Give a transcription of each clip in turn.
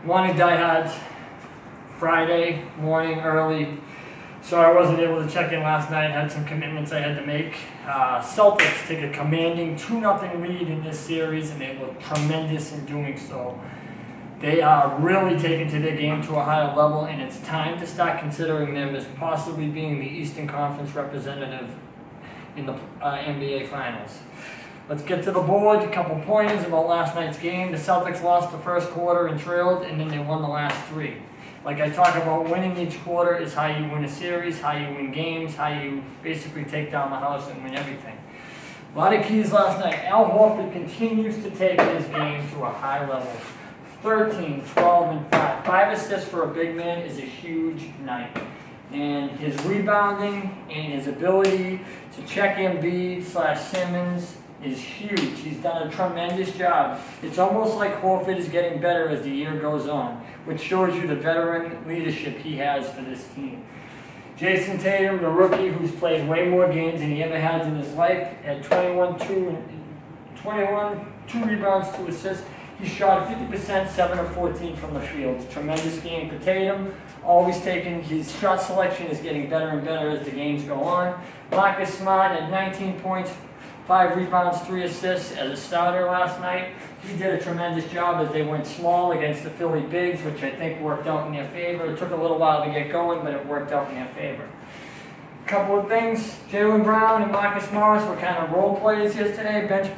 Morning diehards, Friday morning early, so I wasn't able to check in last night. Had some commitments I had to make. Celtics take a commanding 2-0 lead in this series, and they look tremendous in doing so. They are really taking to their game to a higher level, and it's time to start considering them as possibly being the Eastern Conference representative in the NBA Finals. Let's get to the board. A couple pointers about last night's game. The Celtics lost the first quarter and trailed, and then they won the last three. Like I talk about, winning each quarter is how you win a series, how you win games, how you basically take down the house and win everything. A lot of keys last night. Al Horford continues to take his game to a high level. 13, 12, and 5. 5 assists for a big man is a huge night. And his rebounding and his ability to check Embiid/Simmons is huge. He's done a tremendous job. It's almost like Horford is getting better as the year goes on, which shows you the veteran leadership he has for this team. Jason Tatum, the rookie who's played way more games than he ever has in his life, had 2 rebounds, 2 assists. He shot 50%, 7 of 14 from the field. Tremendous game for Tatum. Always taking, his shot selection is getting better and better as the games go on. Marcus Smart had 19 points, 5 rebounds, 3 assists as a starter last night. He did a tremendous job as they went small against the Philly Bigs, which I think worked out in their favor. It took a little while to get going, but it worked out in their favor. A couple of things. Jaylen Brown and Marcus Morris were kind of role players yesterday. Bench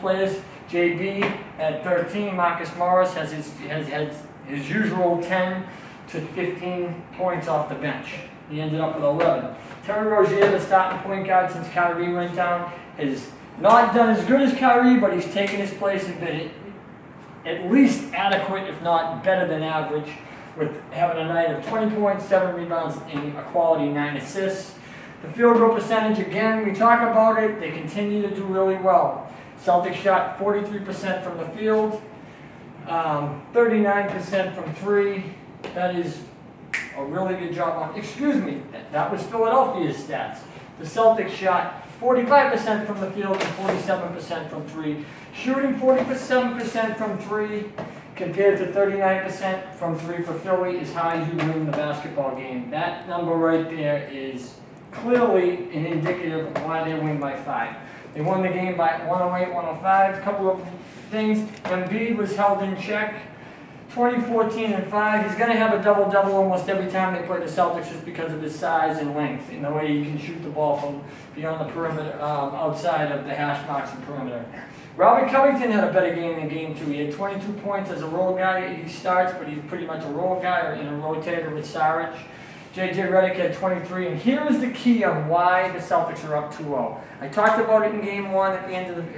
players. JB at 13. Marcus Morris has his usual 10 to 15 points off the bench. He ended up with 11. Terry Rozier, the starting point guard since Kyrie went down, has not done as good as Kyrie, but he's taken his place and been at least adequate, if not better than average, with having a night of 20 points, 7 rebounds, and a quality 9 assists. The field goal percentage, again, we talk about it, they continue to do really well. Celtics shot 43% from the field, 39% from 3. That is a really good job on, that was Philadelphia's stats. The Celtics shot 45% from the field and 47% from 3. Shooting 47% from 3 compared to 39% from 3 for Philly is how you win the basketball game. That number right there is clearly an indicative of why they win by 5. They won the game by 108-105. A couple of things. Embiid was held in check. 14 and 5. He's going to have a double-double almost every time they play the Celtics just because of his size and length and the way he can shoot the ball from beyond the perimeter, outside of the hash marks and perimeter. Robert Covington had a better game in Game 2. He had 22 points as a role guy. He starts, but he's pretty much a role guy or in a rotator with Saric. J.J. Redick had 23, and here is the key on why the Celtics are up 2-0. I talked about it in Game 1 at the end of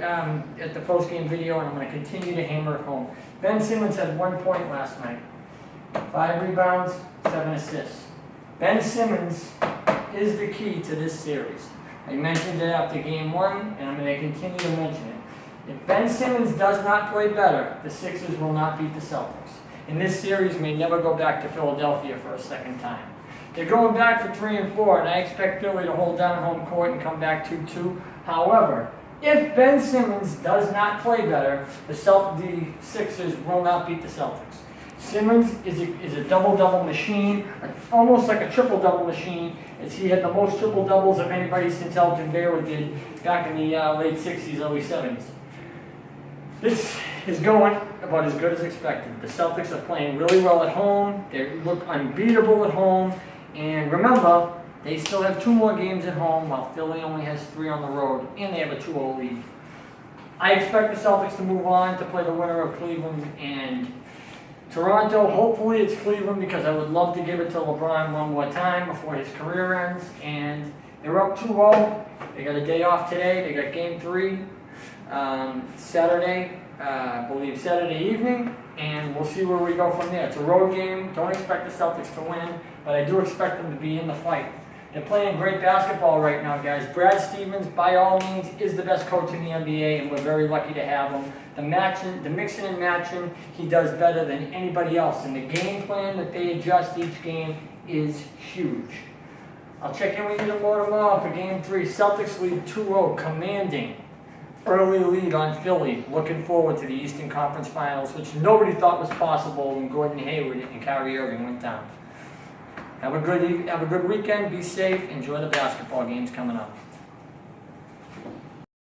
at the post-game video, and I'm going to continue to hammer it home. Ben Simmons had 1 point last night, 5 rebounds, 7 assists. Ben Simmons is the key to this series. I mentioned it after Game 1, and I'm going to continue to mention it. If Ben Simmons does not play better, the Sixers will not beat the Celtics. And this series may never go back to Philadelphia for a second time. They're going back for 3 and 4, and I expect Philly to hold down home court and come back 2-2. However, if Ben Simmons does not play better, the Sixers will not beat the Celtics. Simmons is a double-double machine, almost like a triple-double machine, as he had the most triple-doubles of anybody since Elgin Baylor did back in the late 60s, early 70s. This is going about as good as expected. The Celtics are playing really well at home. They look unbeatable at home. And remember, they still have 2 more games at home, while Philly only has 3 on the road, and they have a 2-0 lead. I expect the Celtics to move on to play the winner of Cleveland and Toronto. Hopefully it's Cleveland, because I would love to give it to LeBron one more time before his career ends. And they're up 2-0. They got a day off today. They got Game 3 Saturday, I believe Saturday evening. And we'll see where we go from there. It's a road game. Don't expect the Celtics to win, but I do expect them to be in the fight. They're playing great basketball right now, guys. Brad Stevens, by all means, is the best coach in the NBA, and we're very lucky to have him. The mixing and matching, he does better than anybody else. And the game plan that they adjust each game is huge. I'll check in with you tomorrow for Game 3. Celtics lead 2-0, commanding. early lead on Philly. Looking forward to the Eastern Conference Finals, which nobody thought was possible when Gordon Hayward and Kyrie Irving went down. Have a good weekend. Be safe. Enjoy the basketball games coming up.